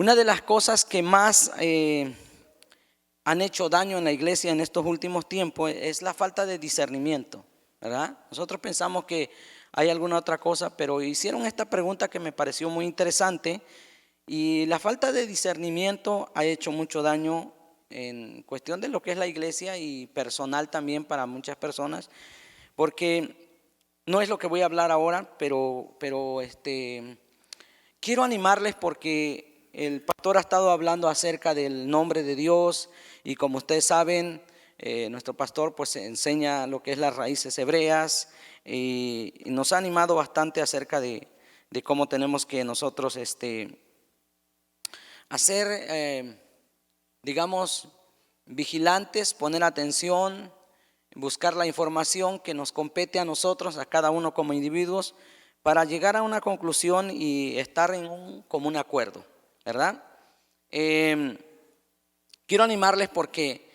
Una de las cosas que más han hecho daño en la iglesia en estos últimos tiempos es la falta de discernimiento, ¿verdad? Nosotros pensamos que hay alguna otra cosa, pero hicieron esta pregunta que me pareció muy interesante, y la falta de discernimiento ha hecho mucho daño en cuestión de lo que es la iglesia y personal también para muchas personas, porque no es lo que voy a hablar ahora, pero quiero animarles porque el pastor ha estado hablando acerca del nombre de Dios, y como ustedes saben, nuestro pastor pues enseña lo que es las raíces hebreas, y nos ha animado bastante acerca de cómo tenemos que nosotros hacer, digamos, vigilantes, poner atención, buscar la información que nos compete a nosotros, a cada uno como individuos, para llegar a una conclusión y estar en un común acuerdo, ¿verdad? Quiero animarles porque,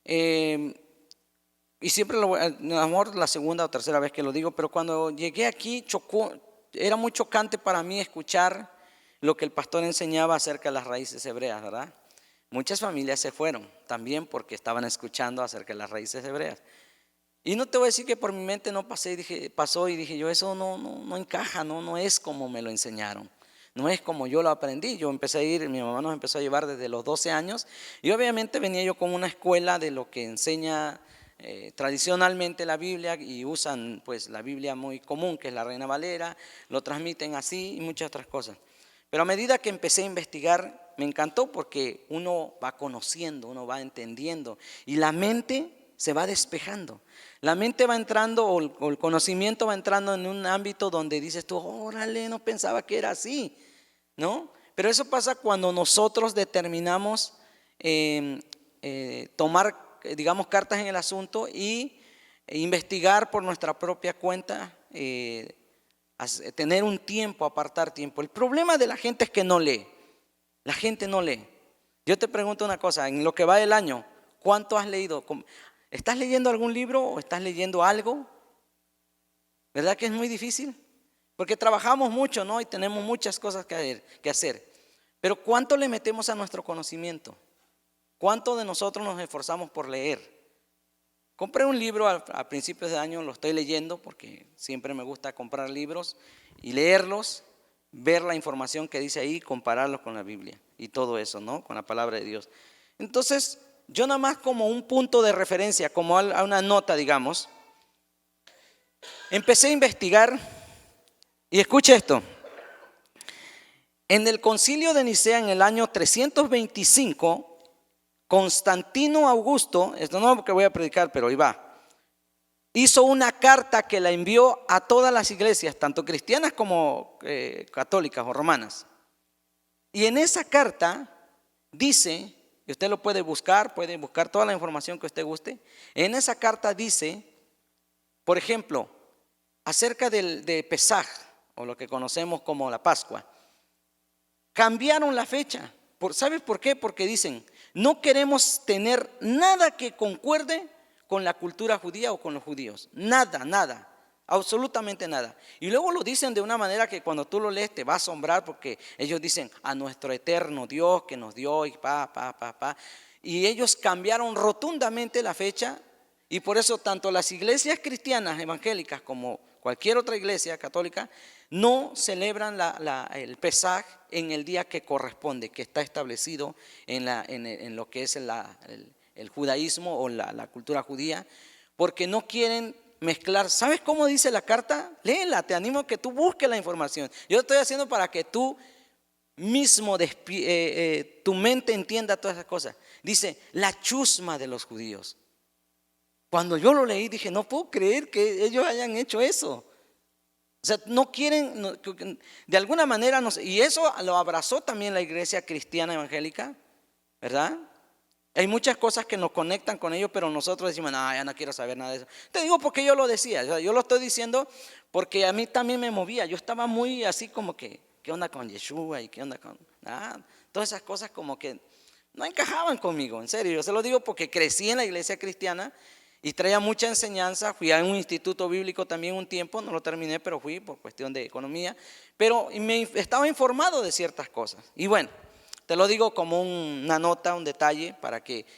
y siempre lo voy a lo mejor la segunda o tercera vez que lo digo, pero cuando llegué aquí era muy chocante para mí escuchar lo que el pastor enseñaba acerca de las raíces hebreas, ¿verdad? Muchas familias se fueron también porque estaban escuchando acerca de las raíces hebreas. Y no te voy a decir que por mi mente no pasó y dije yo, eso no encaja, no es como me lo enseñaron, no es como yo lo aprendí. Yo empecé a ir, mi mamá nos empezó a llevar desde los 12 años, y obviamente venía yo con una escuela de lo que enseña tradicionalmente la Biblia, y usan pues la Biblia muy común, que es la Reina Valera, lo transmiten así y muchas otras cosas. Pero a medida que empecé a investigar, me encantó porque uno va conociendo, uno va entendiendo, y la mente se va despejando. La mente va entrando, o el conocimiento va entrando en un ámbito donde dices tú, órale, no pensaba que era así, ¿no? Pero eso pasa cuando nosotros determinamos tomar, digamos, cartas en el asunto y investigar por nuestra propia cuenta, tener un tiempo, apartar tiempo. El problema de la gente es que no lee. La gente no lee. Yo te pregunto una cosa, en lo que va del año, ¿cuánto has leído? ¿Estás leyendo algún libro o estás leyendo algo? ¿Verdad que es muy difícil? Porque trabajamos mucho, ¿no? Y tenemos muchas cosas que hacer. Pero ¿cuánto le metemos a nuestro conocimiento? ¿Cuánto de nosotros nos esforzamos por leer? Compré un libro a principios de año, lo estoy leyendo porque siempre me gusta comprar libros y leerlos, ver la información que dice ahí, compararlos con la Biblia y todo eso, ¿no? Con la palabra de Dios. Entonces, yo nada más como un punto de referencia, como a una nota, digamos, empecé a investigar, y escuche esto. En el concilio de Nicea en el año 325, Constantino Augusto, esto no es lo que voy a predicar, pero ahí va, hizo una carta que la envió a todas las iglesias, tanto cristianas como católicas o romanas. Y en esa carta dice, y usted lo puede buscar toda la información que usted guste. En esa carta dice, por ejemplo, acerca de Pesaj, o lo que conocemos como la Pascua. Cambiaron la fecha. ¿Sabes por qué? Porque dicen, no queremos tener nada que concuerde con la cultura judía o con los judíos. Nada, absolutamente nada. Y luego lo dicen de una manera que cuando tú lo lees te va a asombrar, porque ellos dicen, a nuestro eterno Dios que nos dio, y y ellos cambiaron rotundamente la fecha. Y por eso tanto las iglesias cristianas evangélicas como cualquier otra iglesia católica no celebran el Pesaj en el día que corresponde, que está establecido en lo que es el judaísmo o la cultura judía, porque no quieren mezclar. ¿Sabes cómo dice la carta? Léela, te animo a que tú busques la información. Yo lo estoy haciendo para que tú mismo tu mente entienda todas esas cosas. Dice, la chusma de los judíos. Cuando yo lo leí dije, no puedo creer que ellos hayan hecho eso. O sea, no quieren, de alguna manera, y eso lo abrazó también la iglesia cristiana evangélica, ¿verdad? Hay muchas cosas que nos conectan con ellos, pero nosotros decimos, no, ya no quiero saber nada de eso. Te digo porque yo lo decía, yo lo estoy diciendo porque a mí también me movía. Yo estaba muy así como que, ¿qué onda con Yeshua? ¿Y qué onda con...? Todas esas cosas como que no encajaban conmigo, en serio. Yo se lo digo porque crecí en la iglesia cristiana. y traía mucha enseñanza. Fui a un instituto bíblico también un tiempo, no lo terminé, pero fui por cuestión de economía. Pero estaba informado de ciertas cosas. Y bueno, te lo digo como una nota, un detalle,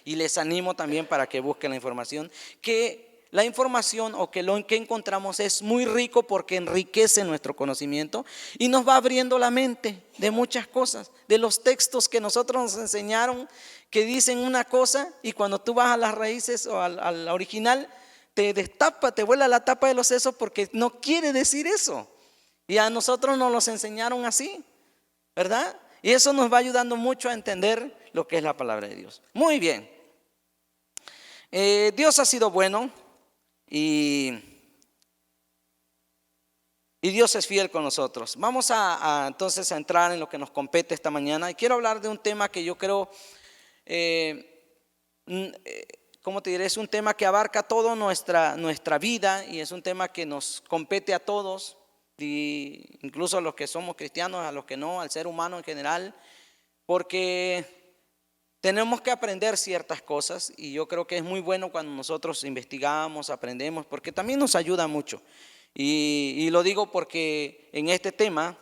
y les animo también para que busquen la información, que la información o que lo que encontramos es muy rico porque enriquece nuestro conocimiento y nos va abriendo la mente de muchas cosas, de los textos que nosotros nos enseñaron que dicen una cosa y cuando tú vas a las raíces o al original te destapa, te vuela la tapa de los sesos porque no quiere decir eso. Y a nosotros nos los enseñaron así, ¿verdad? Y eso nos va ayudando mucho a entender lo que es la palabra de Dios. Muy bien. Dios ha sido bueno y Dios es fiel con nosotros. Vamos entonces a entrar en lo que nos compete esta mañana. Y quiero hablar de un tema que yo creo, ¿cómo te diré? Es un tema que abarca toda nuestra vida y es un tema que nos compete a todos. Y incluso a los que somos cristianos, a los que no, al ser humano en general, porque tenemos que aprender ciertas cosas y yo creo que es muy bueno cuando nosotros investigamos, aprendemos, porque también nos ayuda mucho. Y lo digo porque en este tema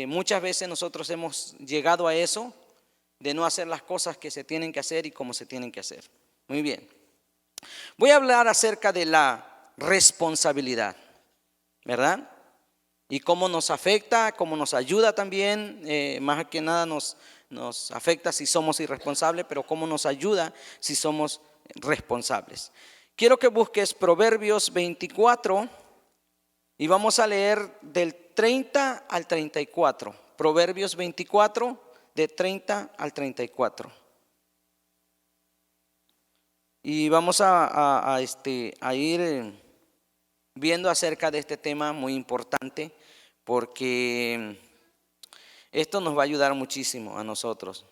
muchas veces nosotros hemos llegado a eso de no hacer las cosas que se tienen que hacer y como se tienen que hacer. Muy bien. Voy a hablar acerca de la responsabilidad, ¿verdad? Y cómo nos afecta, cómo nos ayuda también, más que nada nos afecta si somos irresponsables, pero cómo nos ayuda si somos responsables. Quiero que busques Proverbios 24 y vamos a leer del 30 al 34. Proverbios 24, de 30 al 34. Y vamos a ir viendo acerca de este tema muy importante, porque esto nos va a ayudar muchísimo a nosotros.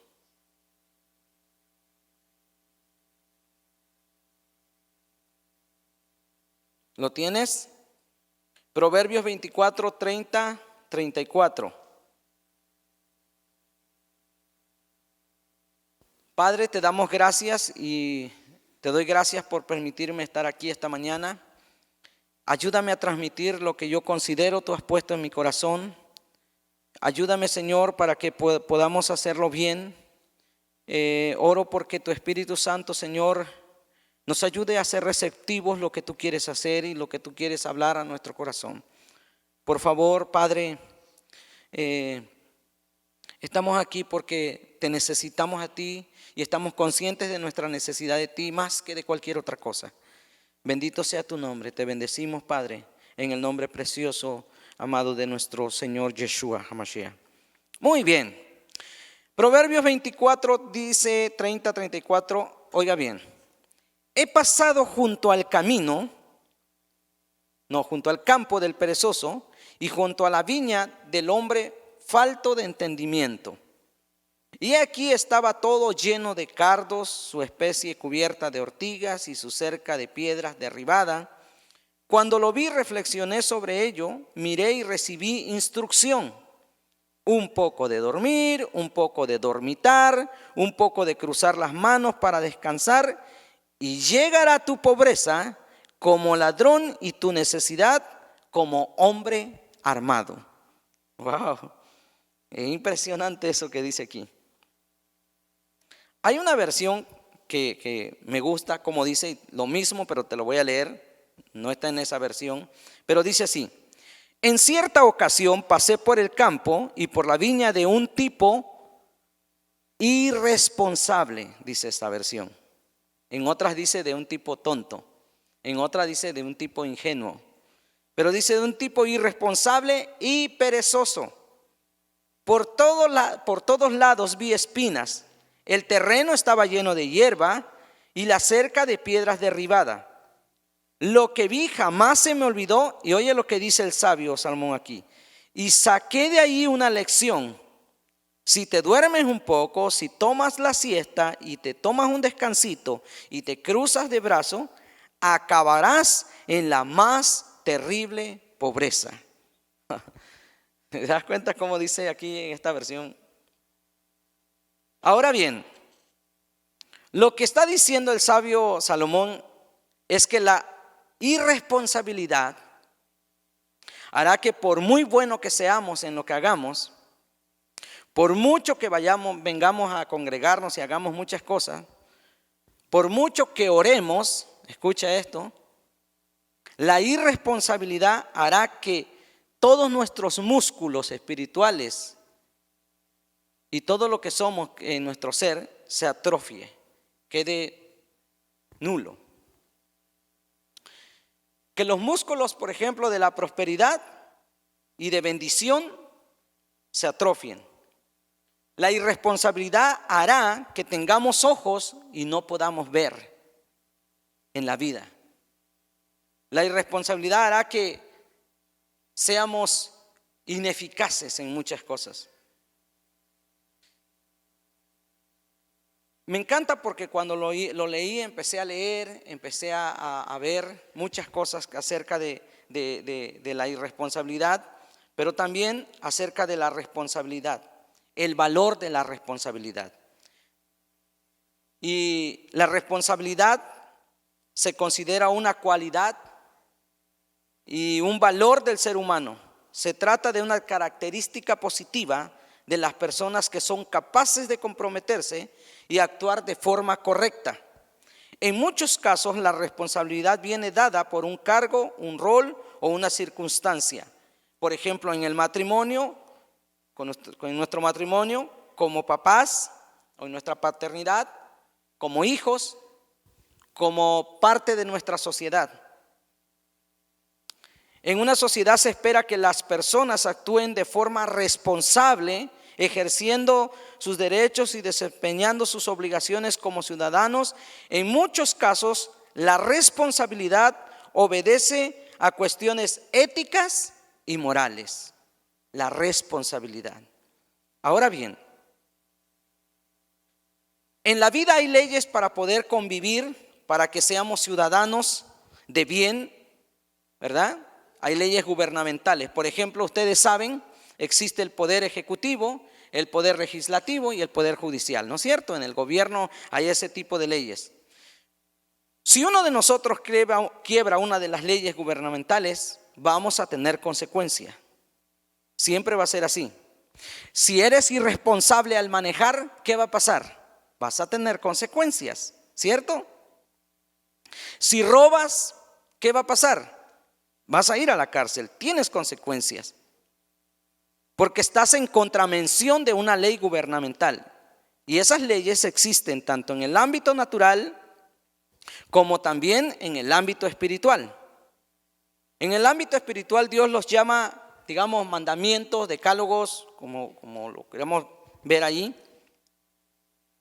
¿Lo tienes? Proverbios 24, 30, 34. Padre, te damos gracias y te doy gracias por permitirme estar aquí esta mañana. Ayúdame a transmitir lo que yo considero tú has puesto en mi corazón. Ayúdame, Señor, para que podamos hacerlo bien. Oro porque tu Espíritu Santo, Señor, nos ayude a ser receptivos lo que tú quieres hacer y lo que tú quieres hablar a nuestro corazón. Por favor, Padre, estamos aquí porque te necesitamos a ti y estamos conscientes de nuestra necesidad de ti más que de cualquier otra cosa. Bendito sea tu nombre, te bendecimos, Padre, en el nombre precioso, amado de nuestro Señor Yeshua HaMashiach. Muy bien, Proverbios 24 dice 30-34, oiga bien, he pasado junto al campo del perezoso y junto a la viña del hombre falto de entendimiento. Y aquí estaba todo lleno de cardos, su especie cubierta de ortigas y su cerca de piedras derribada. Cuando lo vi, reflexioné sobre ello, miré y recibí instrucción. Un poco de dormir, un poco de dormitar, un poco de cruzar las manos para descansar, y llegará tu pobreza como ladrón y tu necesidad como hombre armado. Wow, es impresionante eso que dice aquí. Hay una versión que me gusta, como dice lo mismo, pero te lo voy a leer. No está en esa versión, pero dice así: en cierta ocasión pasé por el campo y por la viña de un tipo irresponsable, dice esta versión. En otras dice de un tipo tonto, en otras dice de un tipo ingenuo, pero dice de un tipo irresponsable y perezoso. Por todos lados vi espinas. El terreno estaba lleno de hierba y la cerca de piedras derribada. Lo que vi jamás se me olvidó, y oye lo que dice el sabio Salomón aquí. Y saqué de ahí una lección. Si te duermes un poco, si tomas la siesta y te tomas un descansito y te cruzas de brazo, acabarás en la más terrible pobreza. ¿Te das cuenta cómo dice aquí en esta versión? Ahora bien, lo que está diciendo el sabio Salomón es que la irresponsabilidad hará que por muy bueno que seamos en lo que hagamos, por mucho que vengamos a congregarnos y hagamos muchas cosas, por mucho que oremos, escucha esto, la irresponsabilidad hará que todos nuestros músculos espirituales y todo lo que somos en nuestro ser se atrofie, quede nulo. Que los músculos, por ejemplo, de la prosperidad y de bendición se atrofien. La irresponsabilidad hará que tengamos ojos y no podamos ver en la vida. La irresponsabilidad hará que seamos ineficaces en muchas cosas. Me encanta porque cuando lo leí, empecé a leer, empecé a ver muchas cosas acerca de la irresponsabilidad, pero también acerca de la responsabilidad, el valor de la responsabilidad. Y la responsabilidad se considera una cualidad y un valor del ser humano. Se trata de una característica positiva de las personas que son capaces de comprometerse y actuar de forma correcta. En muchos casos la responsabilidad viene dada por un cargo, un rol o una circunstancia. Por ejemplo, en el matrimonio, con nuestro matrimonio, como papás, o en nuestra paternidad, como hijos, como parte de nuestra sociedad. En una sociedad se espera que las personas actúen de forma responsable, ejerciendo sus derechos y desempeñando sus obligaciones como ciudadanos. En muchos casos, la responsabilidad obedece a cuestiones éticas y morales. La responsabilidad. Ahora bien, en la vida hay leyes para poder convivir, para que seamos ciudadanos de bien, ¿verdad? Hay leyes gubernamentales. Por ejemplo, ustedes saben, existe el poder ejecutivo, el poder legislativo y el poder judicial, ¿no es cierto? En el gobierno hay ese tipo de leyes. Si uno de nosotros quiebra una de las leyes gubernamentales, vamos a tener consecuencias. Siempre va a ser así. Si eres irresponsable al manejar, ¿qué va a pasar? Vas a tener consecuencias, ¿cierto? Si robas, ¿qué va a pasar? Vas a ir a la cárcel, tienes consecuencias. Porque estás en contravención de una ley gubernamental. Y esas leyes existen tanto en el ámbito natural como también en el ámbito espiritual. En el ámbito espiritual Dios los llama, digamos, mandamientos, decálogos, como lo queremos ver ahí.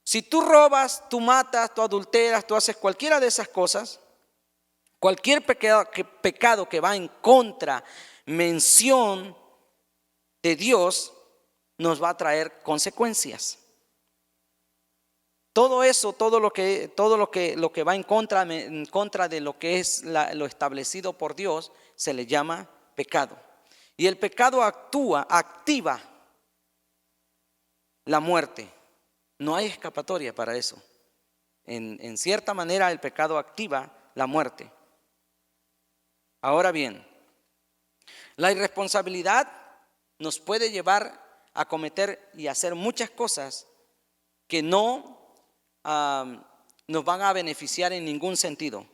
Si tú robas, tú matas, tú adulteras, tú haces cualquiera de esas cosas, cualquier pecado que va en contra, mención de Dios, nos va a traer consecuencias. Todo eso, todo lo que va en contra de lo que es lo establecido por Dios, se le llama pecado. Y el pecado activa la muerte. No hay escapatoria para eso. En cierta manera el pecado activa la muerte. Ahora bien, la irresponsabilidad nos puede llevar a cometer y hacer muchas cosas que no nos van a beneficiar en ningún sentido.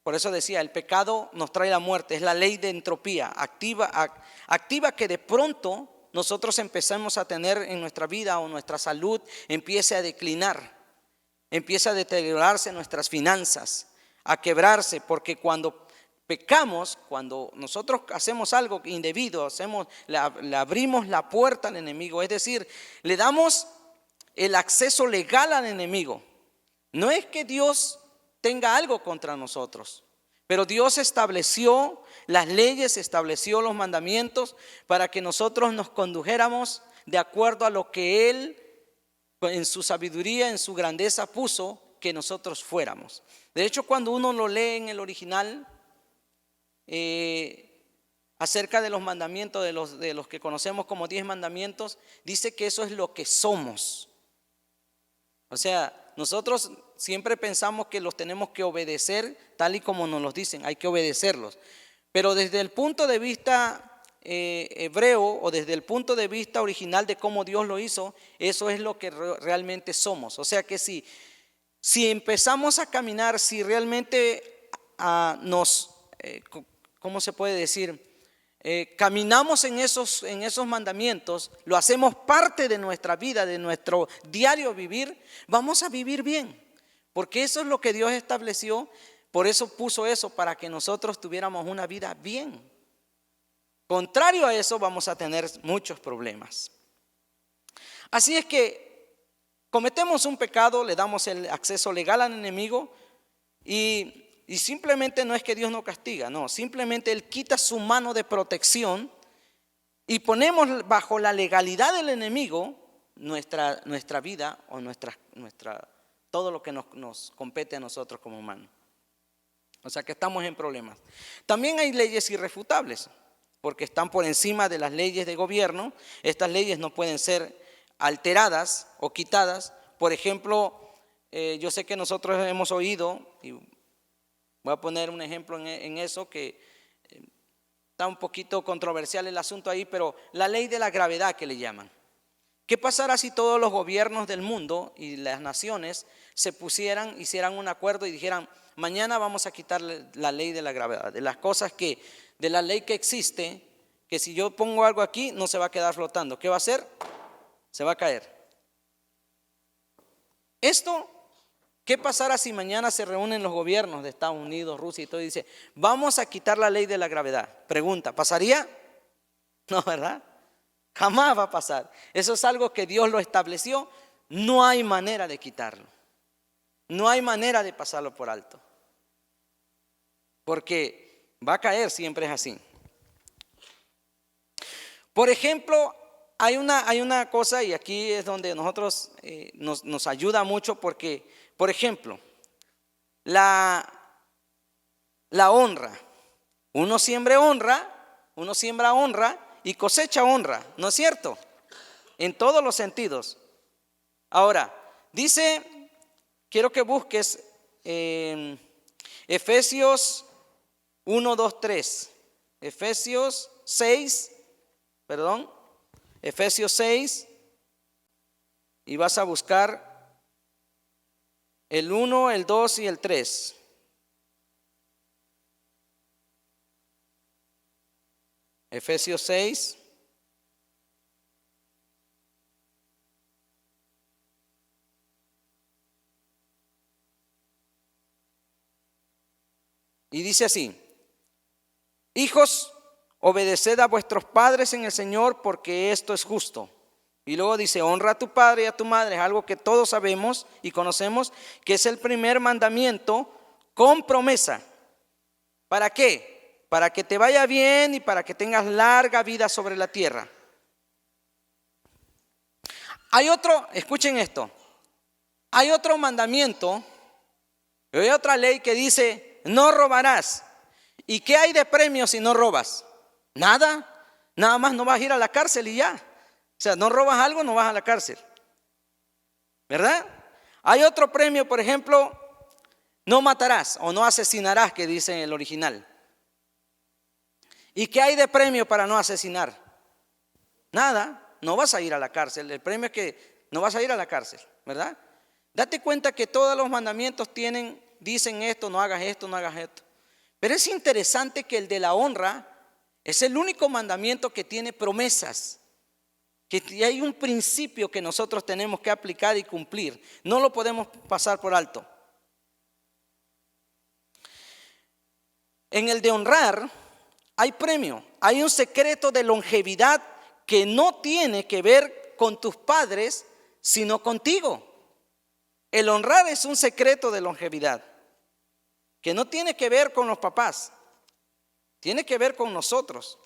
Por eso decía, el pecado nos trae la muerte, es la ley de entropía, activa que de pronto nosotros empecemos a tener en nuestra vida o nuestra salud empiece a declinar, empieza a deteriorarse nuestras finanzas, a quebrarse, porque cuando pecamos, cuando nosotros hacemos algo indebido, le abrimos la puerta al enemigo, es decir, le damos el acceso legal al enemigo. No es que Dios tenga algo contra nosotros, pero Dios estableció las leyes, estableció los mandamientos para que nosotros nos condujéramos de acuerdo a lo que Él en su sabiduría, en su grandeza puso que nosotros fuéramos. De hecho, cuando uno lo lee en el original, acerca de los mandamientos, de los que conocemos como 10 mandamientos, dice que eso es lo que somos. O sea, nosotros siempre pensamos que los tenemos que obedecer tal y como nos los dicen, hay que obedecerlos. Pero desde el punto de vista hebreo o desde el punto de vista original de cómo Dios lo hizo, eso es lo que realmente somos. O sea que si empezamos a caminar, si realmente ¿cómo se puede decir? Caminamos en esos mandamientos, lo hacemos parte de nuestra vida, de nuestro diario vivir, vamos a vivir bien, porque eso es lo que Dios estableció, por eso puso eso, para que nosotros tuviéramos una vida bien. Contrario a eso, vamos a tener muchos problemas. Así es que cometemos un pecado, le damos el acceso legal al enemigo y simplemente no es que Dios no castiga, no, simplemente Él quita su mano de protección y ponemos bajo la legalidad del enemigo nuestra vida o todo lo que nos compete a nosotros como humanos. O sea que estamos en problemas. También hay leyes irrefutables, porque están por encima de las leyes de gobierno. Estas leyes no pueden ser alteradas o quitadas. Por ejemplo, yo sé que nosotros hemos oído, y voy a poner un ejemplo en eso, que está un poquito controversial el asunto ahí, pero la ley de la gravedad que le llaman. ¿Qué pasará si todos los gobiernos del mundo y las naciones hicieran un acuerdo y dijeran, mañana vamos a quitar la ley de la gravedad, de las cosas de la ley que existe, que si yo pongo algo aquí no se va a quedar flotando? ¿Qué va a hacer? Se va a caer. ¿Qué pasará si mañana se reúnen los gobiernos de Estados Unidos, Rusia y todo y dice, vamos a quitar la ley de la gravedad? Pregunta, ¿pasaría? No, ¿verdad? Jamás va a pasar. Eso es algo que Dios lo estableció. No hay manera de quitarlo. No hay manera de pasarlo por alto. Porque va a caer, siempre es así. Por ejemplo, hay una cosa, y aquí es donde nosotros nos ayuda mucho, porque, por ejemplo, la honra. Uno siembra honra y cosecha honra, ¿no es cierto? En todos los sentidos. Ahora, dice, quiero que busques Efesios 1, 2, 3. Efesios 6, y vas a buscar el 1, el 2 y el 3. Efesios 6. Y dice así: hijos, obedeced a vuestros padres en el Señor, porque esto es justo. Y luego dice, honra a tu padre y a tu madre, es algo que todos sabemos y conocemos, que es el primer mandamiento con promesa. ¿Para qué? Para que te vaya bien y para que tengas larga vida sobre la tierra. Escuchen esto, hay otro mandamiento, hay otra ley que dice, no robarás. ¿Y qué hay de premio si no robas? Nada más no vas a ir a la cárcel y ya. O sea, no robas algo, no vas a la cárcel, ¿verdad? Hay otro premio, por ejemplo, no matarás o no asesinarás, que dice en el original. ¿Y qué hay de premio para no asesinar? Nada, no vas a ir a la cárcel. El premio es que no vas a ir a la cárcel, ¿verdad? Date cuenta que todos los mandamientos dicen esto, no hagas esto, no hagas esto. Pero es interesante que el de la honra es el único mandamiento que tiene promesas, que hay un principio que nosotros tenemos que aplicar y cumplir. No lo podemos pasar por alto. En el de honrar hay premio, hay un secreto de longevidad que no tiene que ver con tus padres, sino contigo. El honrar es un secreto de longevidad que no tiene que ver con los papás, tiene que ver con nosotros,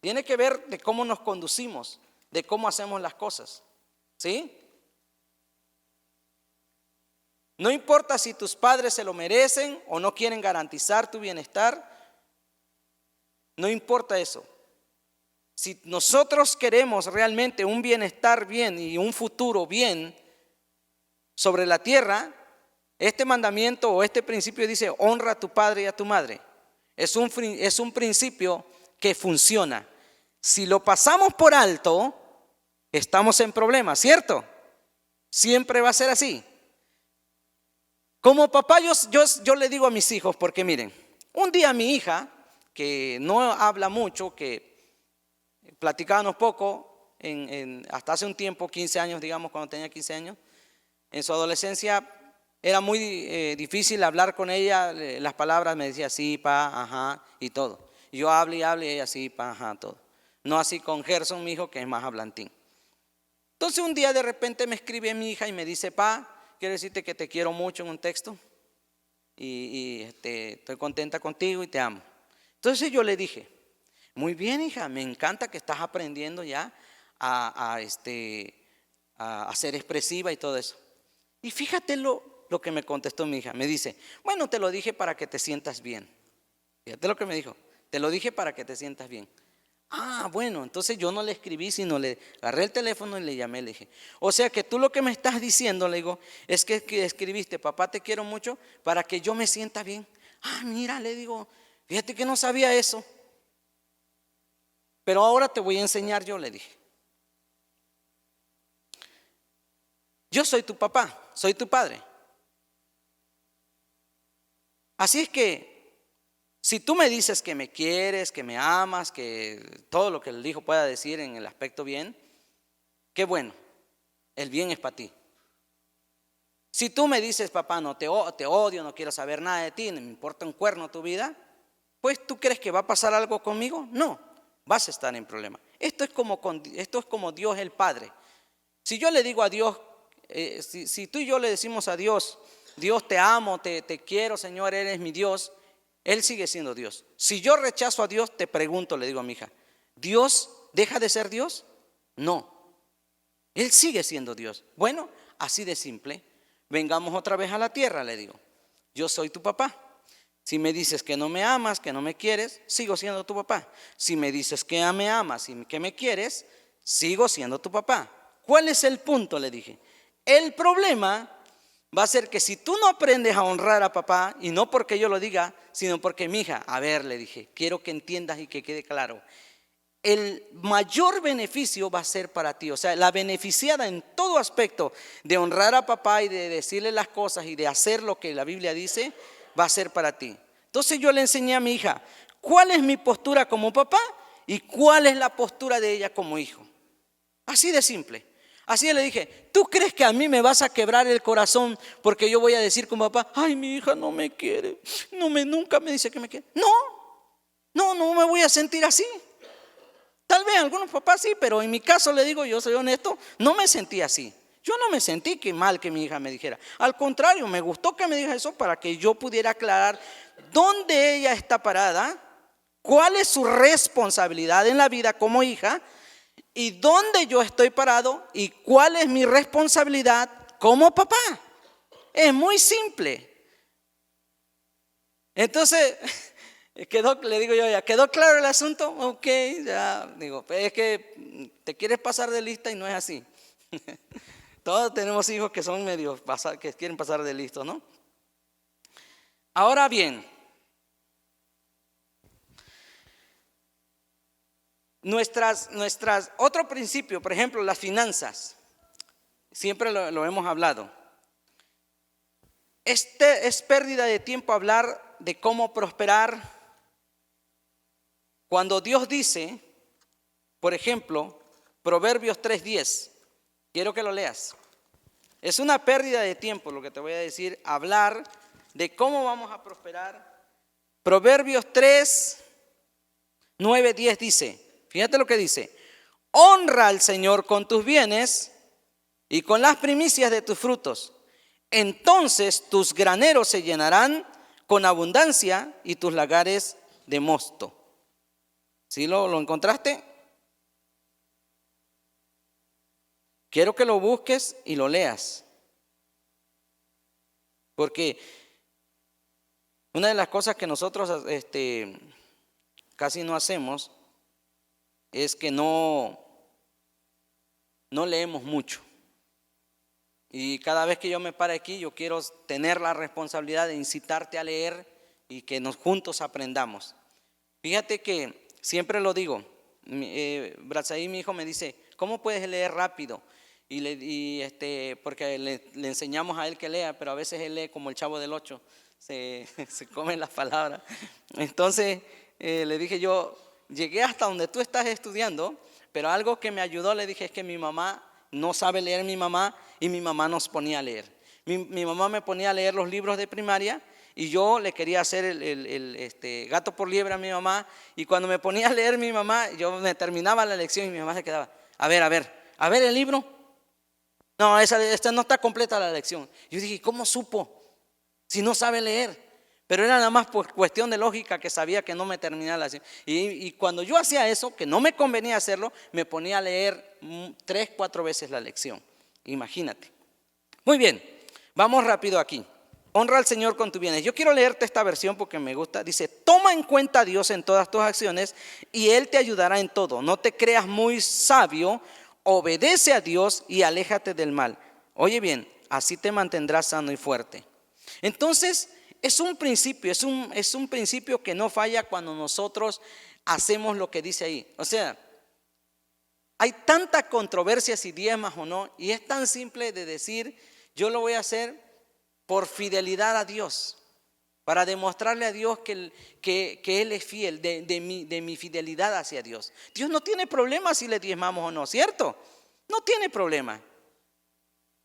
tiene que ver de cómo nos conducimos, de cómo hacemos las cosas, ¿sí? No importa si tus padres se lo merecen o no quieren garantizar tu bienestar, no importa eso. Si nosotros queremos realmente un bienestar bien y un futuro bien, sobre la tierra, este mandamiento o este principio dice: honra a tu padre y a tu madre. Es un principio que funciona. Si lo pasamos por alto, estamos en problemas, ¿cierto? Siempre va a ser así. Como papá, yo le digo a mis hijos, porque miren, un día mi hija, que no habla mucho, que platicábamos poco, hasta hace un tiempo, 15 años, digamos, cuando tenía 15 años, en su adolescencia era muy difícil hablar con ella, las palabras me decía sí, pa, ajá, y todo. Y yo hable y hable, y ella sí, pa, ajá, todo. No así con Gerson, mi hijo, que es más hablantín. Entonces un día de repente me escribe mi hija y me dice: pa, quiero decirte que te quiero mucho, en un texto, y estoy contenta contigo y te amo. Entonces yo le dije: muy bien, hija, me encanta que estás aprendiendo ya a ser expresiva y todo eso. Y fíjate lo que me contestó mi hija. Me dice: bueno, te lo dije para que te sientas bien. Fíjate lo que me dijo: te lo dije para que te sientas bien. Ah, bueno, entonces yo no le escribí, sino le agarré el teléfono y le llamé, le dije: o sea que tú lo que me estás diciendo, le digo, es que escribiste: papá, te quiero mucho, para que yo me sienta bien. Ah, mira, le digo, fíjate que no sabía eso. Pero ahora te voy a enseñar yo, le dije. Yo soy tu papá, soy tu padre. Así es que si tú me dices que me quieres, que me amas, que todo lo que el hijo pueda decir en el aspecto bien, qué bueno, el bien es para ti. Si tú me dices: papá, no te odio, no quiero saber nada de ti, no me importa un cuerno tu vida, pues ¿tú crees que va a pasar algo conmigo? No, vas a estar en problema. Esto es como Dios el Padre. Si yo le digo a Dios, si tú y yo le decimos a Dios: Dios, te amo, te quiero, Señor, eres mi Dios, Él sigue siendo Dios. Si yo rechazo a Dios, te pregunto, le digo a mi hija: ¿Dios deja de ser Dios? No, Él sigue siendo Dios. Bueno, así de simple. Vengamos otra vez a la tierra, le digo. Yo soy tu papá. Si me dices que no me amas, que no me quieres, sigo siendo tu papá. Si me dices que me amas y que me quieres, sigo siendo tu papá. ¿Cuál es el punto?, le dije. El problema va a ser que si tú no aprendes a honrar a papá, y no porque yo lo diga, sino porque mi hija, a ver, le dije, quiero que entiendas y que quede claro, el mayor beneficio va a ser para ti. O sea, la beneficiada en todo aspecto de honrar a papá y de decirle las cosas y de hacer lo que la Biblia dice, va a ser para ti. Entonces yo le enseñé a mi hija cuál es mi postura como papá y cuál es la postura de ella como hijo. Así de simple. Así le dije: ¿tú crees que a mí me vas a quebrar el corazón porque yo voy a decir como papá: ay, mi hija no me quiere, nunca me dice que me quiere? No me voy a sentir así. Tal vez algunos papás sí, pero en mi caso, le digo, yo soy honesto, no me sentí así. Yo no me sentí que mal que mi hija me dijera. Al contrario, me gustó que me dijera eso para que yo pudiera aclarar dónde ella está parada, cuál es su responsabilidad en la vida como hija, y dónde yo estoy parado y cuál es mi responsabilidad como papá. Es muy simple. Entonces, le digo yo: ¿ya quedó claro el asunto? Ok, ya, digo, es que te quieres pasar de lista y no es así. Todos tenemos hijos que son medio que quieren pasar de listo, ¿no? Ahora bien, otro principio, por ejemplo, las finanzas, siempre lo hemos hablado. Es pérdida de tiempo hablar de cómo prosperar cuando Dios dice, por ejemplo, Proverbios 3:10. Quiero que lo leas. Es una pérdida de tiempo lo que te voy a decir, hablar de cómo vamos a prosperar. Proverbios 3:9-10 dice, fíjate lo que dice: honra al Señor con tus bienes y con las primicias de tus frutos. Entonces tus graneros se llenarán con abundancia y tus lagares de mosto. ¿Sí lo encontraste? Quiero que lo busques y lo leas. Porque una de las cosas que nosotros casi no hacemos es que no leemos mucho. Y cada vez que yo me pare aquí, yo quiero tener la responsabilidad de incitarte a leer y que nos juntos aprendamos. Fíjate que siempre lo digo, Bratzaí, mi hijo, me dice, ¿cómo puedes leer rápido? Porque le enseñamos a él que lea, pero a veces él lee como el Chavo del Ocho, se come las palabras. Entonces le dije yo, llegué hasta donde tú estás estudiando, pero algo que me ayudó, le dije, es que mi mamá no sabe leer, mi mamá, y mi mamá nos ponía a leer. Mi mamá me ponía a leer los libros de primaria y yo le quería hacer el gato por liebre a mi mamá, y cuando me ponía a leer mi mamá, yo me terminaba la lección y mi mamá se quedaba, a ver el libro. No, esta no está completa la lección. Yo dije, ¿cómo supo? Si no sabe leer. Pero era nada más por cuestión de lógica que sabía que no me terminaba la lección. Y cuando yo hacía eso, que no me convenía hacerlo, me ponía a leer 3, 4 veces la lección. Imagínate. Muy bien, vamos rápido aquí. Honra al Señor con tus bienes. Yo quiero leerte esta versión porque me gusta. Dice, toma en cuenta a Dios en todas tus acciones y Él te ayudará en todo. No te creas muy sabio, obedece a Dios y aléjate del mal. Oye bien, así te mantendrás sano y fuerte. Entonces, es un principio, es un principio que no falla cuando nosotros hacemos lo que dice ahí. O sea, hay tanta controversia si diezmas o no, y es tan simple de decir, yo lo voy a hacer por fidelidad a Dios, para demostrarle a Dios que Él es fiel, de mi fidelidad hacia Dios. Dios no tiene problema si le diezmamos o no, ¿cierto? No tiene problema.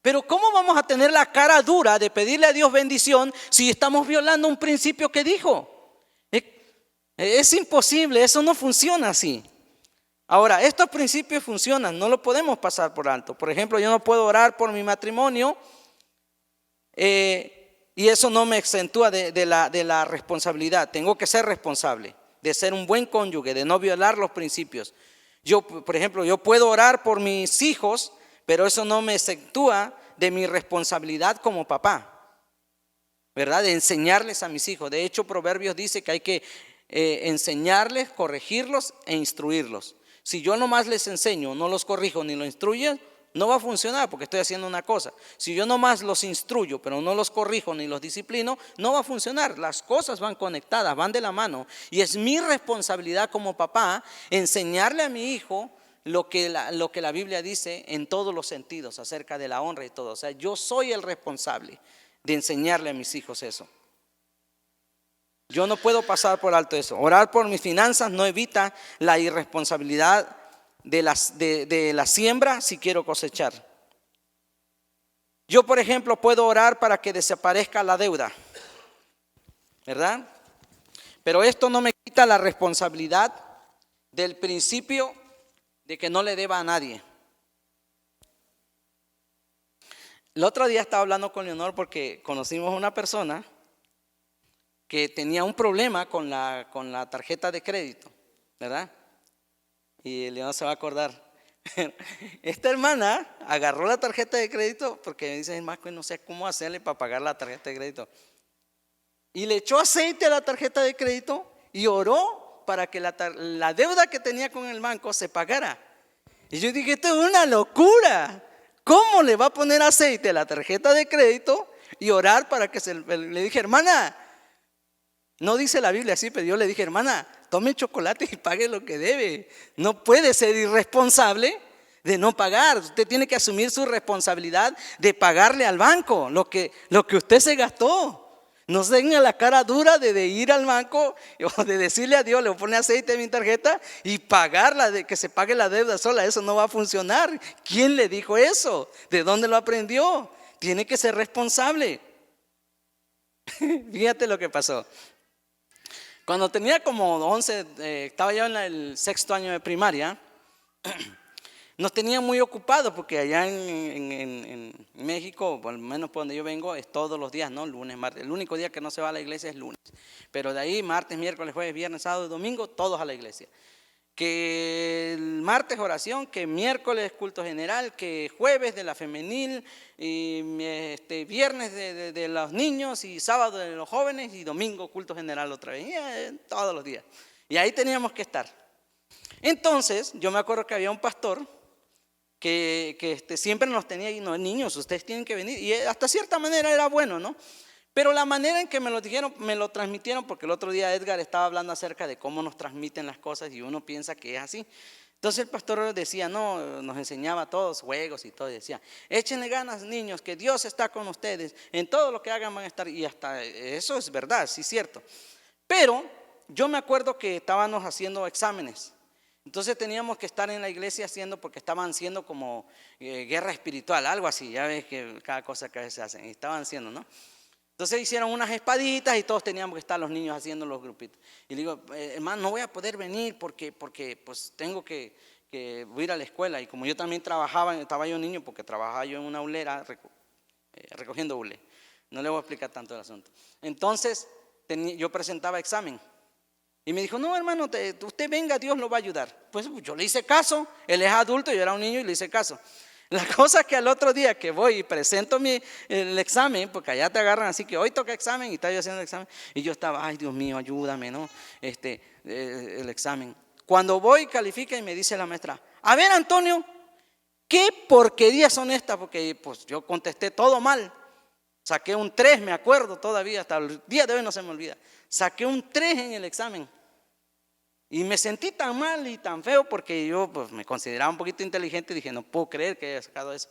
Pero ¿cómo vamos a tener la cara dura de pedirle a Dios bendición si estamos violando un principio que dijo? Es imposible, eso no funciona así. Ahora, estos principios funcionan, no lo podemos pasar por alto. Por ejemplo, yo no puedo orar por mi matrimonio y eso no me exentúa de la responsabilidad. Tengo que ser responsable de ser un buen cónyuge, de no violar los principios. Yo, por ejemplo, yo puedo orar por mis hijos, pero eso no me exentúa de mi responsabilidad como papá, ¿verdad? De enseñarles a mis hijos. De hecho, Proverbios dice que hay que enseñarles, corregirlos e instruirlos. Si yo nomás les enseño, no los corrijo ni los instruyo, no va a funcionar porque estoy haciendo una cosa. Si yo nomás los instruyo, pero no los corrijo ni los disciplino, no va a funcionar. Las cosas van conectadas, van de la mano. Y es mi responsabilidad como papá enseñarle a mi hijo lo que la Biblia dice en todos los sentidos acerca de la honra y todo. O sea, yo soy el responsable de enseñarle a mis hijos eso. Yo no puedo pasar por alto eso. Orar por mis finanzas no evita la irresponsabilidad de la siembra si quiero cosechar. Yo, por ejemplo, puedo orar para que desaparezca la deuda, ¿verdad? Pero esto no me quita la responsabilidad del principio de que no le deba a nadie. El otro día estaba hablando con Leonor porque conocimos a una persona que tenía un problema con la tarjeta de crédito, ¿verdad? Y Leonor se va a acordar. Esta hermana agarró la tarjeta de crédito porque me dice, Marco, no sé cómo hacerle para pagar la tarjeta de crédito. Y le echó aceite a la tarjeta de crédito y oró para que la deuda que tenía con el banco se pagara. Y yo dije, esto es una locura. ¿Cómo le va a poner aceite a la tarjeta de crédito y orar para que le dije, hermana, no dice la Biblia así, pero yo le dije, hermana, tome chocolate y pague lo que debe. No puede ser irresponsable de no pagar. Usted tiene que asumir su responsabilidad de pagarle al banco lo que usted se gastó. No tenga la cara dura de ir al banco o de decirle a Dios, le pone aceite en mi tarjeta y pagarla, de que se pague la deuda sola. Eso no va a funcionar. ¿Quién le dijo eso? ¿De dónde lo aprendió? Tiene que ser responsable. Fíjate lo que pasó. Cuando tenía como 11, estaba yo en el 6º año de primaria, nos tenían muy ocupados porque allá en México, por lo menos por donde yo vengo, es todos los días, ¿no? Lunes, martes. El único día que no se va a la iglesia es lunes. Pero de ahí, martes, miércoles, jueves, viernes, sábado y domingo, todos a la iglesia. Que el martes oración, que miércoles culto general, que jueves de la femenil, y viernes de los niños y sábado de los jóvenes y domingo culto general otra vez, todos los días. Y ahí teníamos que estar. Entonces, yo me acuerdo que había un pastor que siempre nos tenía ahí, no, niños, ustedes tienen que venir. Y hasta cierta manera era bueno, ¿no? Pero la manera en que me lo dijeron, me lo transmitieron, porque el otro día Edgar estaba hablando acerca de cómo nos transmiten las cosas y uno piensa que es así. Entonces el pastor decía, no, nos enseñaba a todos juegos y todo, y decía, échenle ganas, niños, que Dios está con ustedes, en todo lo que hagan van a estar, y hasta eso es verdad, sí es cierto. Pero yo me acuerdo que estábamos haciendo exámenes, entonces teníamos que estar en la iglesia haciendo, porque estaban haciendo como guerra espiritual, algo así, ya ves que cada cosa que a veces hacen, y estaban haciendo, ¿no? Entonces hicieron unas espaditas y todos teníamos que estar los niños haciendo los grupitos. Y le digo, hermano, no voy a poder venir porque pues tengo que ir a la escuela. Y como yo también estaba yo niño porque trabajaba yo en una hulera recogiendo hule. No le voy a explicar tanto el asunto. Entonces yo presentaba examen. Y me dijo, no hermano, usted venga, Dios lo va a ayudar. Pues yo le hice caso, él es adulto, yo era un niño y le hice caso. La cosa es que al otro día que voy y presento el examen, porque allá te agarran así que hoy toca examen y estaba yo haciendo el examen, y yo estaba, ay Dios mío, ayúdame, ¿no? El examen. Cuando voy, califica y me dice la maestra, a ver Antonio, ¿qué porquerías son estas? Porque pues yo contesté todo mal. Saqué un 3, me acuerdo todavía, hasta el día de hoy no se me olvida. Saqué un 3 en el examen. Y me sentí tan mal y tan feo porque yo pues, me consideraba un poquito inteligente y dije, no puedo creer que haya sacado eso.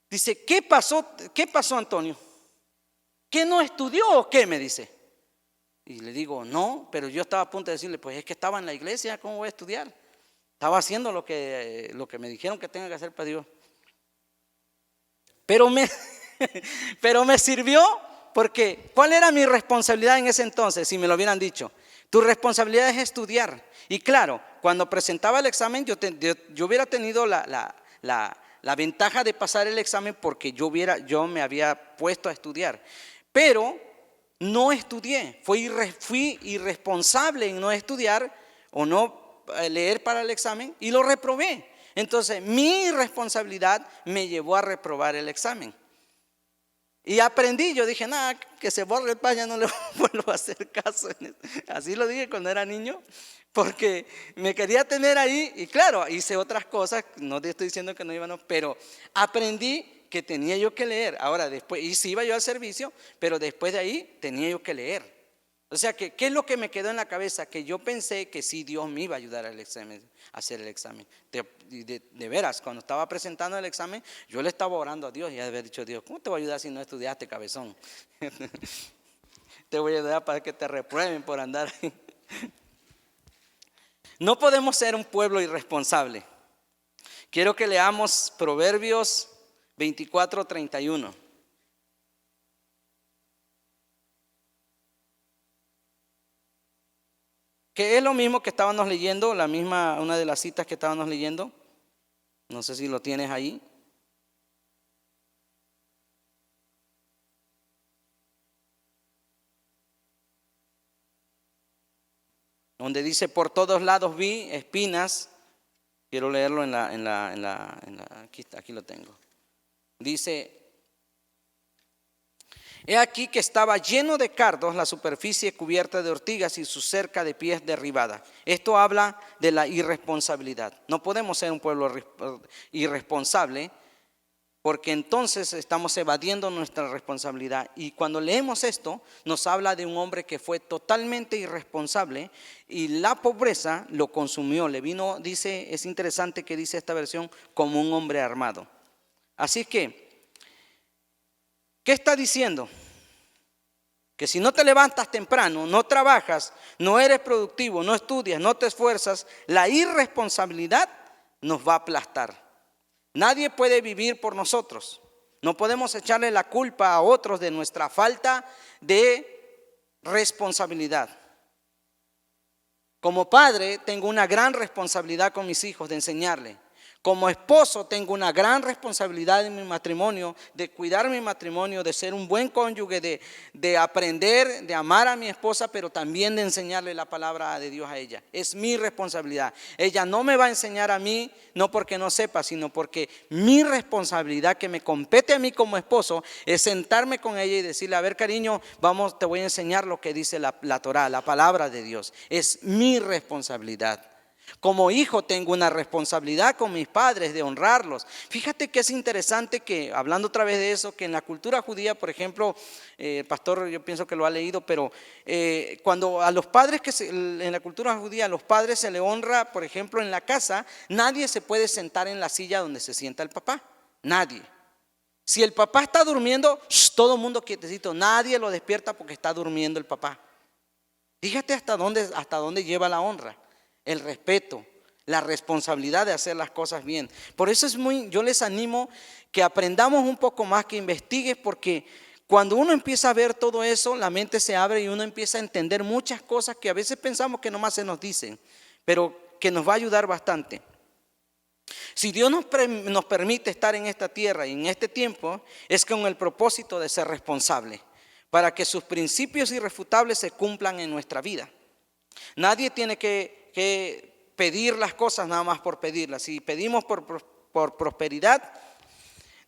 Dice, ¿qué pasó Antonio? ¿Que no estudió o qué? Me dice. Y le digo, no, pero yo estaba a punto de decirle, pues es que estaba en la iglesia, ¿cómo voy a estudiar? Estaba haciendo lo que me dijeron que tenga que hacer para Dios. Pero me sirvió porque, ¿cuál era mi responsabilidad en ese entonces? Si me lo hubieran dicho. Tu responsabilidad es estudiar. Y claro, cuando presentaba el examen, yo hubiera tenido la ventaja de pasar el examen porque yo me había puesto a estudiar. Pero no estudié. Fui irresponsable en no estudiar o no leer para el examen y lo reprobé. Entonces, mi irresponsabilidad me llevó a reprobar el examen. Y aprendí, yo dije, nada, que se borre el pan, ya no le vuelvo a hacer caso. Así lo dije cuando era niño, porque me quería tener ahí. Y claro, hice otras cosas, no te estoy diciendo que no iba, no, pero aprendí que tenía yo que leer. Ahora, después, y sí iba yo al servicio, pero después de ahí tenía yo que leer. O sea, ¿qué es lo que me quedó en la cabeza? Que yo pensé que sí, Dios me iba a ayudar al examen, a hacer el examen. De veras, cuando estaba presentando el examen, yo le estaba orando a Dios y había dicho, Dios, ¿cómo te voy a ayudar si no estudiaste, cabezón? Te voy a ayudar para que te reprueben por andar ahí. No podemos ser un pueblo irresponsable. Quiero que leamos Proverbios 24:31. Que es lo mismo que estábamos leyendo, una de las citas que estábamos leyendo. No sé si lo tienes ahí. Donde dice, por todos lados vi espinas. Quiero leerlo aquí lo tengo. Dice, he aquí que estaba lleno de cardos la superficie cubierta de ortigas y su cerca de pies derribada. Esto habla de la irresponsabilidad. No podemos ser un pueblo irresponsable porque entonces estamos evadiendo nuestra responsabilidad. Y cuando leemos esto, nos habla de un hombre que fue totalmente irresponsable y la pobreza lo consumió. Le vino, dice, es interesante que dice esta versión, como un hombre armado. Así que, ¿qué está diciendo? Que si no te levantas temprano, no trabajas, no eres productivo, no estudias, no te esfuerzas, la irresponsabilidad nos va a aplastar. Nadie puede vivir por nosotros. No podemos echarle la culpa a otros de nuestra falta de responsabilidad. Como padre tengo una gran responsabilidad con mis hijos de enseñarle. Como esposo tengo una gran responsabilidad en mi matrimonio, de cuidar mi matrimonio, de ser un buen cónyuge, de aprender, de amar a mi esposa, pero también de enseñarle la palabra de Dios a ella. Es mi responsabilidad. Ella no me va a enseñar a mí, no porque no sepa, sino porque mi responsabilidad que me compete a mí como esposo es sentarme con ella y decirle, a ver cariño, vamos, te voy a enseñar lo que dice la Torá, la palabra de Dios. Es mi responsabilidad. Como hijo tengo una responsabilidad con mis padres de honrarlos. Fíjate que es interesante que, hablando otra vez de eso, que en la cultura judía, por ejemplo, el pastor yo pienso que lo ha leído, pero cuando a los padres, en la cultura judía a los padres se le honra, por ejemplo, en la casa, nadie se puede sentar en la silla donde se sienta el papá, nadie. Si el papá está durmiendo, todo el mundo quietecito, nadie lo despierta porque está durmiendo el papá. Fíjate hasta dónde lleva la honra, el respeto, la responsabilidad de hacer las cosas bien. Por eso yo les animo que aprendamos un poco más, que investigues, porque cuando uno empieza a ver todo eso, la mente se abre y uno empieza a entender muchas cosas que a veces pensamos que nomás se nos dicen, pero que nos va a ayudar bastante. Si Dios nos permite estar en esta tierra y en este tiempo, es con el propósito de ser responsable, para que sus principios irrefutables se cumplan en nuestra vida. Nadie tiene que pedir las cosas nada más por pedirlas. Si pedimos por prosperidad,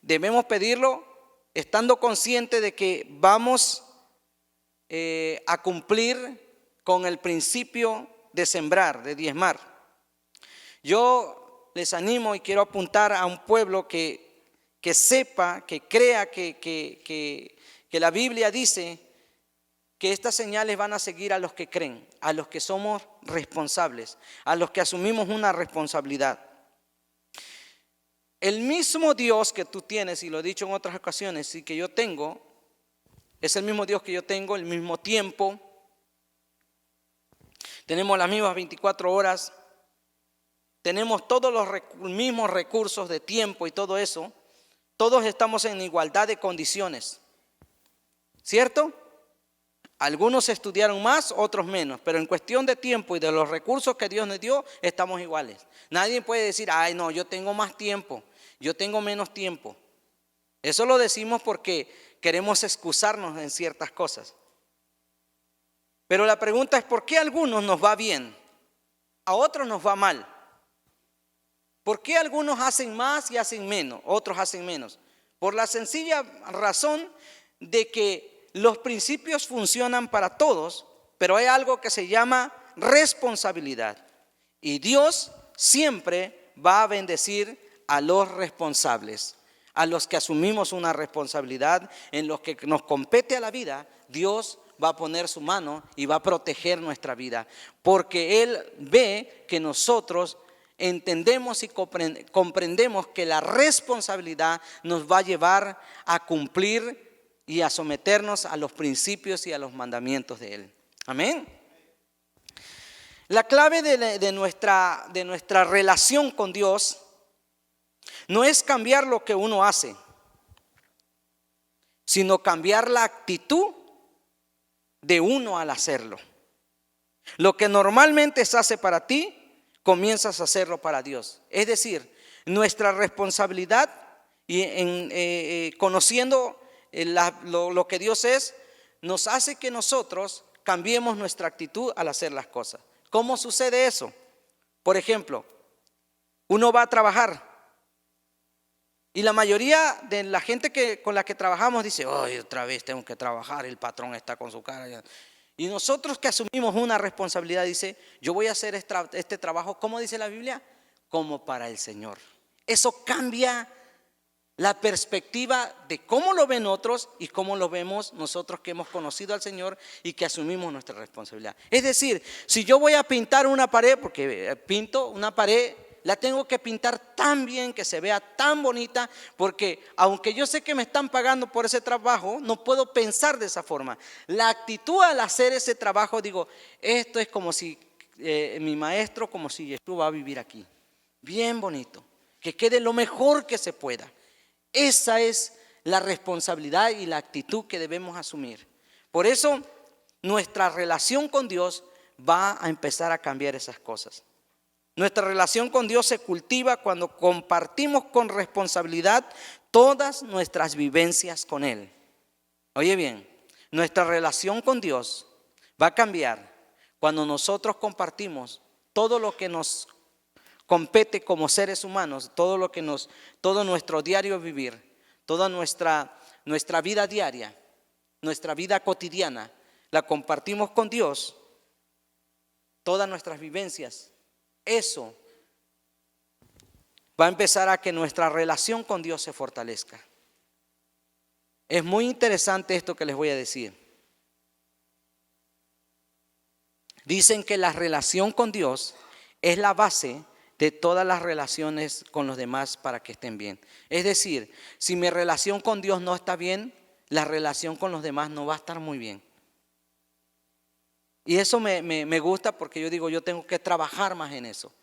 debemos pedirlo estando conscientes de que vamos a cumplir con el principio de sembrar, de diezmar. Yo les animo y quiero apuntar a un pueblo que sepa, que crea que la Biblia dice que estas señales van a seguir a los que creen, a los que somos responsables, a los que asumimos una responsabilidad. El mismo Dios que tú tienes, y lo he dicho en otras ocasiones, y que yo tengo, es el mismo Dios que yo tengo, el mismo tiempo. Tenemos las mismas 24 horas. Tenemos todos los mismos recursos de tiempo y todo eso. Todos estamos en igualdad de condiciones, ¿cierto? Algunos estudiaron más, otros menos, pero en cuestión de tiempo y de los recursos que Dios nos dio, estamos iguales. Nadie puede decir, ay no, yo tengo más tiempo, yo tengo menos tiempo. Eso lo decimos porque queremos excusarnos en ciertas cosas. Pero la pregunta es, ¿por qué a algunos nos va bien, a otros nos va mal? ¿Por qué algunos hacen más y hacen menos, otros hacen menos? Por la sencilla razón de que los principios funcionan para todos, pero hay algo que se llama responsabilidad. Y Dios siempre va a bendecir a los responsables, a los que asumimos una responsabilidad en los que nos compete a la vida. Dios va a poner su mano y va a proteger nuestra vida, porque Él ve que nosotros entendemos y comprendemos que la responsabilidad nos va a llevar a cumplir y a someternos a los principios y a los mandamientos de Él. Amén. La clave de nuestra relación con Dios no es cambiar lo que uno hace, sino cambiar la actitud de uno al hacerlo. Lo que normalmente se hace para ti, comienzas a hacerlo para Dios. Es decir, nuestra responsabilidad y conociendo lo que Dios es, nos hace que nosotros cambiemos nuestra actitud al hacer las cosas. ¿Cómo sucede eso? Por ejemplo, uno va a trabajar y la mayoría de la gente con la que trabajamos dice, hoy otra vez tengo que trabajar, el patrón está con su cara. Y nosotros que asumimos una responsabilidad, dice, yo voy a hacer este trabajo, ¿cómo dice la Biblia? Como para el Señor. Eso cambia la perspectiva de cómo lo ven otros y cómo lo vemos nosotros que hemos conocido al Señor y que asumimos nuestra responsabilidad. Es decir, si yo voy a pintar una pared, porque pinto una pared, la tengo que pintar tan bien que se vea tan bonita, porque aunque yo sé que me están pagando por ese trabajo, no puedo pensar de esa forma. La actitud al hacer ese trabajo, digo, esto es como si mi maestro, como si Jesús va a vivir aquí. Bien bonito, que quede lo mejor que se pueda. Esa es la responsabilidad y la actitud que debemos asumir. Por eso, nuestra relación con Dios va a empezar a cambiar esas cosas. Nuestra relación con Dios se cultiva cuando compartimos con responsabilidad todas nuestras vivencias con Él. Oye bien, nuestra relación con Dios va a cambiar cuando nosotros compartimos todo lo que nos compete como seres humanos, todo nuestro diario vivir, toda nuestra vida diaria, nuestra vida cotidiana, la compartimos con Dios, todas nuestras vivencias. eso va a empezar a que nuestra relación con Dios se fortalezca. Es muy interesante esto que les voy a decir. Dicen que la relación con Dios es la base de todas las relaciones con los demás para que estén bien. Es decir, si mi relación con Dios no está bien, la relación con los demás no va a estar muy bien. Y eso me gusta porque yo digo, yo tengo que trabajar más en eso.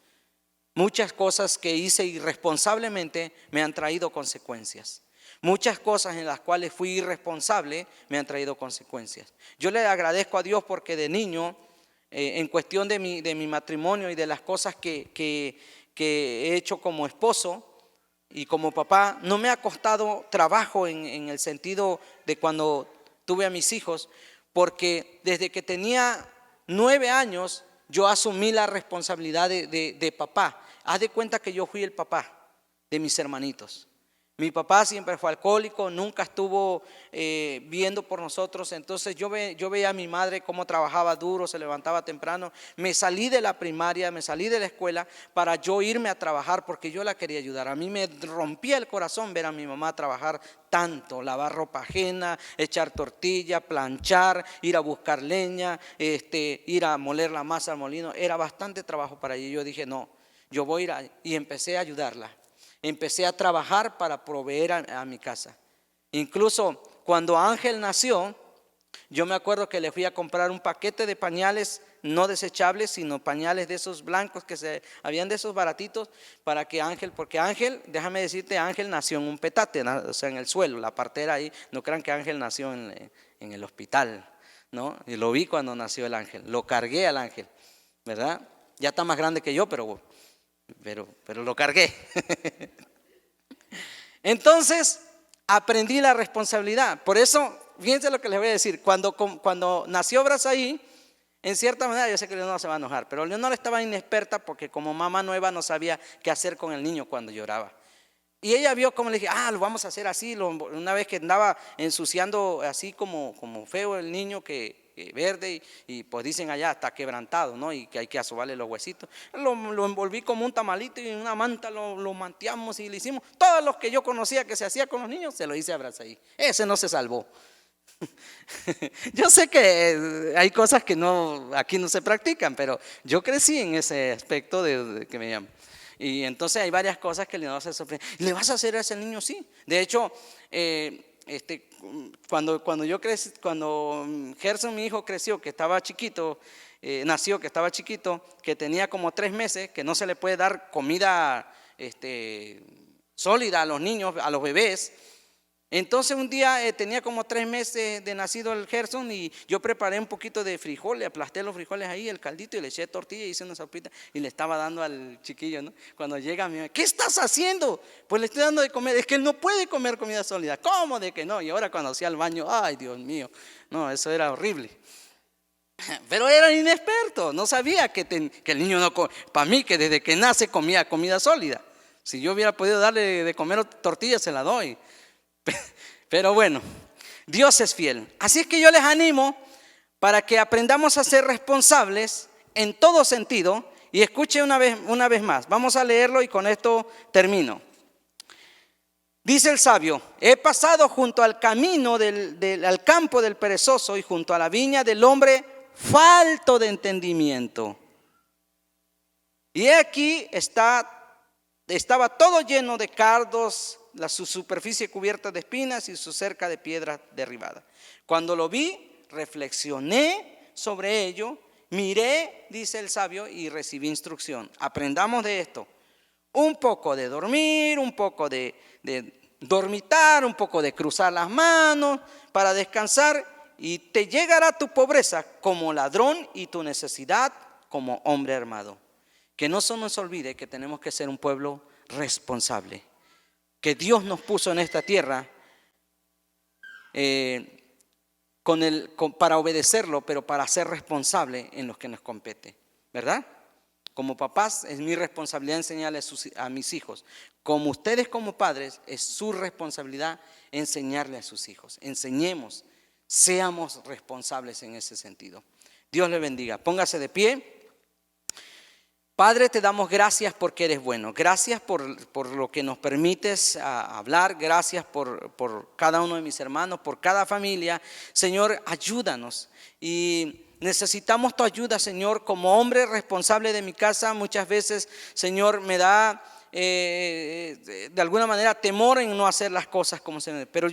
Muchas cosas que hice irresponsablemente me han traído consecuencias. Muchas cosas en las cuales fui irresponsable me han traído consecuencias. Yo le agradezco a Dios porque de niño, en cuestión de mi matrimonio y de las cosas que he hecho como esposo y como papá, no me ha costado trabajo en el sentido de cuando tuve a mis hijos, porque desde que tenía 9 años yo asumí la responsabilidad de papá. Haz de cuenta que yo fui el papá de mis hermanitos. Mi papá siempre fue alcohólico, nunca estuvo viendo por nosotros. Entonces yo veía a mi madre cómo trabajaba duro, se levantaba temprano. Me salí de la primaria, me salí de la escuela para yo irme a trabajar porque yo la quería ayudar. A mí me rompía el corazón ver a mi mamá trabajar tanto, lavar ropa ajena, echar tortilla, planchar, ir a buscar leña, ir a moler la masa al molino. Era bastante trabajo para ella. Yo dije, no, yo voy a ir y empecé a ayudarla. Empecé a trabajar para proveer a mi casa. Incluso cuando Ángel nació, yo me acuerdo que le fui a comprar un paquete de pañales no desechables, sino pañales de esos blancos habían de esos baratitos para que Ángel, porque Ángel, déjame decirte, Ángel nació en un petate, o sea, en el suelo, la partera ahí. No crean que Ángel nació en el hospital, ¿no? Y lo vi cuando nació el ángel, lo cargué al ángel, ¿verdad? Ya está más grande que yo, pero lo cargué. Entonces aprendí la responsabilidad. Por eso, fíjense lo que les voy a decir. Cuando nació Brazaí, en cierta manera, yo sé que Leonor se va a enojar, pero Leonor estaba inexperta porque como mamá nueva no sabía qué hacer con el niño cuando lloraba. Y ella vio como le dije, lo vamos a hacer así. Una vez que andaba ensuciando así como feo el niño, que verde, y pues dicen allá está quebrantado, ¿no? Y que hay que asobarle los huesitos. Lo envolví como un tamalito y en una manta lo manteamos y le hicimos. Todos los que yo conocía que se hacía con los niños, se lo hice a Brazaí. Ese no se salvó. Yo sé que hay cosas que aquí no se practican, pero yo crecí en ese aspecto de que me llaman. Y entonces hay varias cosas que le vas a sorprender. ¿Le vas a hacer a ese niño? Sí. De hecho, cuando yo crecí, cuando Gerson, mi hijo, creció, que estaba chiquito, nació, que estaba chiquito, que tenía como 3 meses, que no se le puede dar comida sólida a los niños, a los bebés. Entonces un día tenía como 3 meses de nacido el Gerson y yo preparé un poquito de frijoles, aplasté los frijoles ahí, el caldito, y le eché tortilla y hice una sopita y le estaba dando al chiquillo, ¿no? Cuando llega mi mamá, ¿qué estás haciendo? Pues le estoy dando de comer. Es que él no puede comer comida sólida. ¿Cómo de que no? Y ahora cuando hacía al baño, ay Dios mío, no, eso era horrible. Pero era inexperto, no sabía que el niño no come. Para mí que desde que nace comía comida sólida. Si yo hubiera podido darle de comer tortilla, se la doy. Pero bueno, Dios es fiel. Así es que yo les animo para que aprendamos a ser responsables en todo sentido. Y escuche una vez más. Vamos a leerlo y con esto termino. Dice el sabio: he pasado junto al camino al campo del perezoso y junto a la viña del hombre falto de entendimiento. Y aquí estaba todo lleno de cardos, su superficie cubierta de espinas y su cerca de piedras derribadas. Cuando lo vi, reflexioné sobre ello, miré, dice el sabio, y recibí instrucción. Aprendamos de esto. Un poco de dormir, un poco de dormitar, un poco de cruzar las manos para descansar, y te llegará tu pobreza como ladrón y tu necesidad como hombre armado. Que no se nos olvide que tenemos que ser un pueblo responsable, que Dios nos puso en esta tierra para obedecerlo, pero para ser responsable en lo que nos compete, ¿verdad? Como papás es mi responsabilidad enseñarle a mis hijos. Como ustedes como padres es su responsabilidad enseñarle a sus hijos. Enseñemos, seamos responsables en ese sentido. Dios le bendiga. Póngase de pie. Padre, te damos gracias porque eres bueno. Gracias por lo que nos permites hablar. Gracias por cada uno de mis hermanos, por cada familia. Señor, ayúdanos. Y necesitamos tu ayuda, Señor. Como hombre responsable de mi casa, muchas veces, Señor, me da de alguna manera temor en no hacer las cosas como se deben. Pero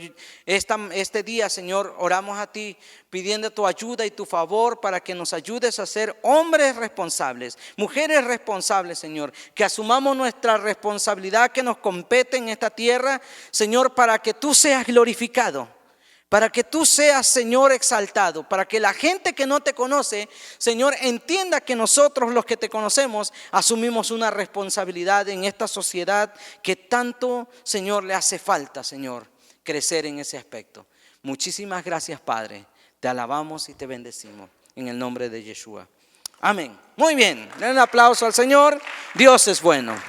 este día, Señor, oramos a ti pidiendo tu ayuda y tu favor para que nos ayudes a ser hombres responsables, mujeres responsables, Señor, que asumamos nuestra responsabilidad que nos compete en esta tierra, Señor, para que tú seas glorificado. Para que tú seas, Señor, exaltado, para que la gente que no te conoce, Señor, entienda que nosotros los que te conocemos asumimos una responsabilidad en esta sociedad que tanto, Señor, le hace falta, Señor, crecer en ese aspecto. Muchísimas gracias, Padre. Te alabamos y te bendecimos en el nombre de Yeshua. Amén. Muy bien. Den un aplauso al Señor. Dios es bueno.